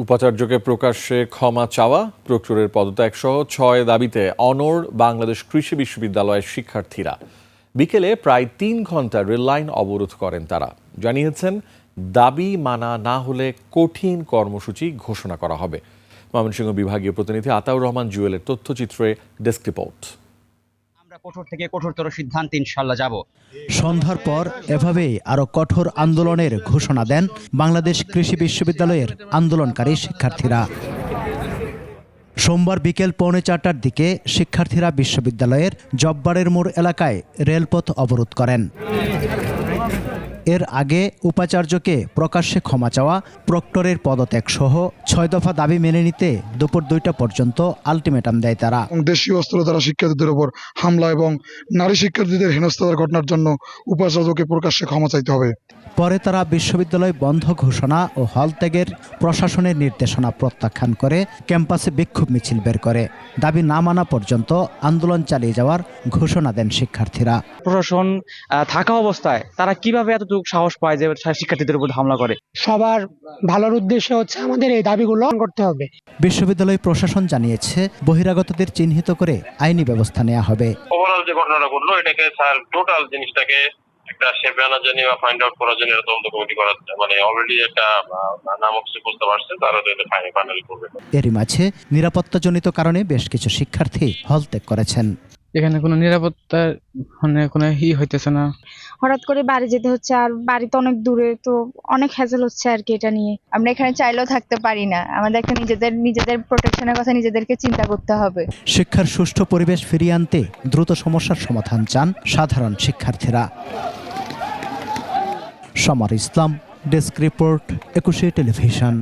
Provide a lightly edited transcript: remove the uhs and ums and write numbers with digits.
উপাচার্যকে প্রকাশ্যে ক্ষমা চাওয়া, প্রক্টরের পদত্যাগ সহ ৬ দাবিতে অনড় বাংলাদেশ কৃষি বিশ্ববিদ্যালয়ের শিক্ষার্থীরা। বিকেলে প্রায় ৩ ঘন্টা রেললাইন অবরোধ করেন তারা। জানিয়েছেন দাবি মানা না হলে কঠিন কর্মসূচি ঘোষণা করা হবে। ময়মনসিংহ বিভাগীয় প্রতিনিধি আতাউর রহমান জুয়েলের তথ্যচিত্রে ডেস্ক রিপোর্ট। আমরা কঠোর থেকে কঠোরতর সিদ্ধান্তে ইনশাআল্লাহ যাব। সন্ধ্যার পর এভাবেই আরো কঠোর আন্দোলনের ঘোষণা দেন বাংলাদেশ কৃষি বিশ্ববিদ্যালয়ের আন্দোলনকারী শিক্ষার্থীরা। সোমবার বিকেল 4:45টার দিকে শিক্ষার্থীরা বিশ্ববিদ্যালয়ের জব্বারের মোড় এলাকায় রেলপথ অবরোধ করেন। এর আগে উপাচার্যকে প্রকাশ্যে ক্ষমা চাওয়া, প্রক্টরের পদত্যাগ সহ ৬ দফা দাবি মেনে নিতে দুপুর 2টা পর্যন্ত আলটিমেটাম দেয় তারা। দেশীয় অস্ত্র দ্বারা শিক্ষার্থীদের উপর হামলা এবং নারী শিক্ষার্থীদের হেনস্থার ঘটনার জন্য উপাচার্যকে প্রকাশ্যে ক্ষমা চাইতে হবে। পরে তারা বিশ্ববিদ্যালয় বন্ধ ঘোষণা ও হল ত্যাগের প্রশাসনের নির্দেশনা প্রত্যাখ্যান করে ক্যাম্পাসে বিক্ষোভ মিছিল বের করে। দাবি না মানা পর্যন্ত আন্দোলন চালিয়ে যাওয়ার ঘোষণা দেন শিক্ষার্থীরা। প্রশাসন থাকা অবস্থায় তারা কিভাবে এতটুকু সাহস পায় যে শিক্ষার্থীদের উপর হামলা করে? সবার ভালোর উদ্দেশ্য হচ্ছে আমাদের এই দাবিগুলো করতে হবে। বিশ্ববিদ্যালয় প্রশাসন জানিয়েছে বহিরাগতদের চিহ্নিত করে আইনি ব্যবস্থা নেওয়া হবে। ওভারঅল যে ঘটনাটা ঘটলো এটাকে স্যার টোটাল জিনিসটাকে একটা শেপে আনার জন্য বা ফাইন্ড আউট করার জন্য তদন্ত কমিটি করা মানে অলরেডি একটা নামক বুঝতে পারছে, তারা তো এটা ফাইনাল করবে। এরই মাঝে নিরাপত্তাজনিত কারণে বেশ কিছু শিক্ষার্থী হল ত্যাগ করেছেন। এখানে কোনো নিরাপত্তা কোনো হইতেছে না। হঠাৎ করে বাড়ি যেতে হচ্ছে, আর বাড়ি তো অনেক দূরে, তো অনেক হ্যাজেল হচ্ছে আর কি। এটা নিয়ে আমরা এখানে চাইলেও থাকতে পারি না, আমাদের একটা নিজেদের প্রোটেকশনের কথা নিজেদেরকে চিন্তা করতে হবে। শিক্ষার সুষ্ঠু পরিবেশ ফিরিয়ে আনতে দ্রুত সমস্যার সমাধান চান সাধারণ শিক্ষার্থীরা। সমর ইসলাম, ডেস্ক রিপোর্ট, 21 টেলিভিশন।